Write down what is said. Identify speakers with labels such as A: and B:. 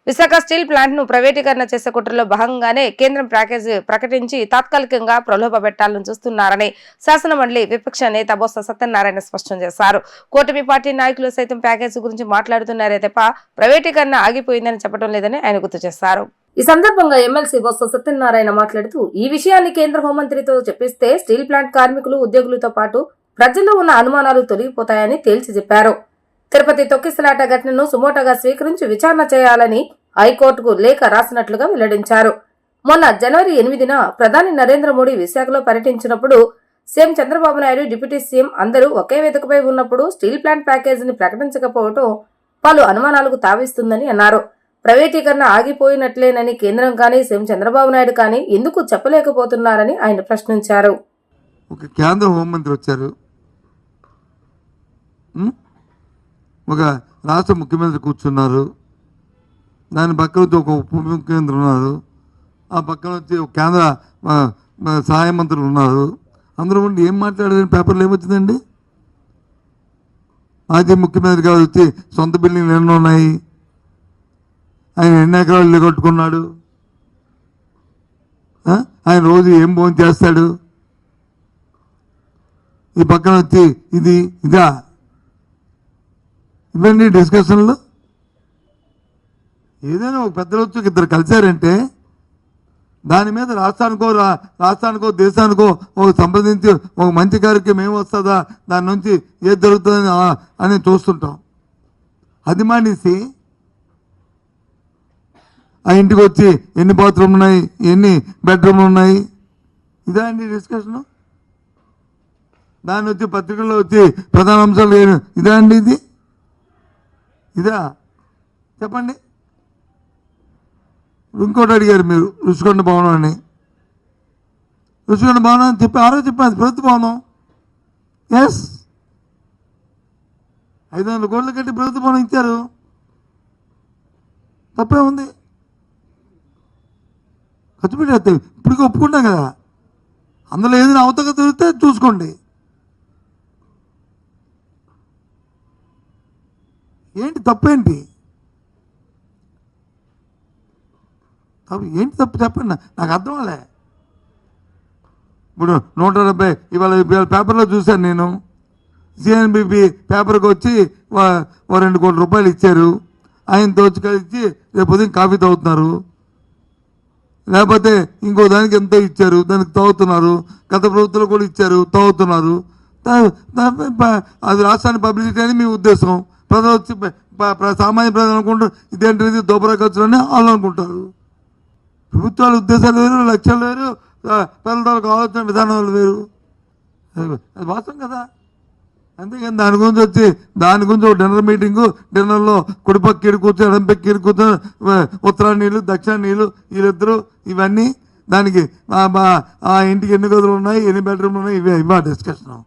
A: Visakha steel plant ను ప్రైవేటీకరణ చేసే కుట్రలో భాగంగానే కేంద్రం ప్యాకేజీ ప్రకటించి తాత్కాలికంగా ప్రలోభపెట్టాలని చూస్తున్నారని శాసనమండలి విపక్ష నేత బొత్స సత్యనారాయణ స్పష్టం చేశారు. కూటమి పార్టీ నాయకులు సైతం ప్యాకేజీ గురించి మాట్లాడుతున్నారే తప్ప ప్రైవేటీకరణ ఆగిపోయిందని చెప్పడం లేదని ఆయన గుర్తు చేశారు. ఈ సందర్భంగా ఎమ్మెల్సీ బొత్స సత్యనారాయణ మాట్లాడుతూ ఈ విషయాన్ని కేంద్ర హోంమంత్రితో చెప్పిస్తే స్టీల్ ప్లాంట్ కార్మికులు ఉద్యోగులతో పాటు ప్రజల్లో ఉన్న అనుమానాలు తొలగిపోతాయని తేల్చి చెప్పారు. తిరుపతి తొక్కిసలాట ఘటనను సుమోటోగా స్వీకరించి విచారణ చేయాలని హైకోర్టుకు లేఖ రాసినట్లుగా వెల్లడించారు. మొన్న జనవరి 8న ప్రధాని నరేంద్ర మోడీ విశాఖలో పర్యటించినప్పుడు CM Chandrababu Naidu, deputy CM అందరూ ఒకే వేదికపై ఉన్నప్పుడు స్టీల్ ప్లాంట్ ప్యాకేజీని ప్రకటించకపోవడం పలు అనుమానాలకు తావిస్తుందని అన్నారు. ప్రైవేటీకరణ ఆగిపోయినట్లేనని కేంద్రం కానీ సీఎం చంద్రబాబు నాయుడు కానీ ఎందుకు చెప్పలేకపోతున్నారని ఆయన ప్రశ్నించారు.
B: ఒక కేంద్ర హోంమంత్రి వచ్చారు, ఒక రాష్ట్ర ముఖ్యమంత్రి కూర్చున్నారు, దాని పక్కన వచ్చి ఒక ఉప ముఖ్యమంత్రి ఉన్నారు, ఆ పక్కన వచ్చి ఒక కేంద్ర సహాయ మంత్రులు ఉన్నారు. అందరూ ఉండి ఏం మాట్లాడారని పేపర్లు ఏమొచ్చిందండి? మాజీ ముఖ్యమంత్రి గారు వచ్చి సొంత బిల్డింగ్లు ఎన్నో ఉన్నాయి, ఆయన ఎన్ని ఎకరాలు ఇల్లు కట్టుకున్నాడు, ఆయన రోజు ఏం భోజనం చేస్తాడు, ఈ పక్కన వచ్చి ఇదా ఇవన్నీ డిస్కషన్లు. ఏదైనా ఒక పెద్దలు వచ్చి ఇద్దరు కలిశారంటే దాని మీద రాష్ట్రానికో దేశానికో ఒక సంప్రదించి ఒక మంచి కార్యక్రమం ఏమి వస్తుందా, దాని నుంచి ఏది జరుగుతుంది అని చూస్తుంటాం. అది మానేసి ఆ ఇంటికి వచ్చి ఎన్ని బాత్రూమ్లు ఉన్నాయి, ఎన్ని బెడ్రూమ్లు ఉన్నాయి, ఇదా అండి డిస్కషను. దాన్ని వచ్చి పత్రికల్లో వచ్చి ప్రధాన అంశాలు ఇదా అండి, ఇదా చెప్పండి. ఇంకోటి అడిగారు మీరు, రుషికొండ భవనం అని. రుషికొండ భవనం అని చెప్పి ఆరో చెప్పాను, అది ప్రభుత్వ భవనం. ఎస్, 500 కోట్లు కట్టి ప్రభుత్వ భవనం ఇచ్చారు, తప్పే ఉంది. ఖర్చు పెట్టి ఇప్పటికీ ఒప్పుకుంటాం కదా, అందులో ఏదైనా అవతక దొరికితే చూసుకోండి. ఏంటి తప్పేంటి? ఏంటి తప్పు చెప్పండి, నాకు అర్థం అవ్వలే. ఇప్పుడు 170 ఇవాళ పేపర్లో చూశాను నేను, సిఎన్బిపి పేపర్కి వచ్చి 2 కోట్ల రూపాయలు ఇచ్చారు, ఆయన వచ్చి కలిసి రేపు ఉదయం కాఫీ తాగుతున్నారు, లేకపోతే ఇంకో దానికి ఎంతో ఇచ్చారు, దానికి తాగుతున్నారు, గత ప్రభుత్వంలో కూడా ఇచ్చారు, తాగుతున్నారు. అది రాష్ట్రాన్ని పబ్లిసిటీ అని మీ ఉద్దేశం. ప్రజలు వచ్చి సామాన్య ప్రజలు అనుకుంటారు ఇదేంటిది దోబరా ఖర్చులని వాళ్ళు అనుకుంటారు. ప్రభుత్వాల ఉద్దేశాలు వేరు, లక్ష్యాలు వేరు, ప్రజలకు ఆలోచన విధానాలు వేరు. అది వాస్తవం కదా. అంతేకాని దాని గురించి ఒక డిన్నర్ మీటింగు, డిన్నర్లో కుడిపక్క ఇరుకూర్చు, ఎడంపక్క ఇరుకూర్చు, ఉత్తరా నీళ్ళు దక్షిణ నీళ్ళు వీళ్ళిద్దరూ, ఇవన్నీ దానికి ఆ ఇంటికి ఎన్ని గదులు ఉన్నాయి, ఎన్ని బెడ్రూమ్లు ఉన్నాయి, ఇవే డిస్కషన్.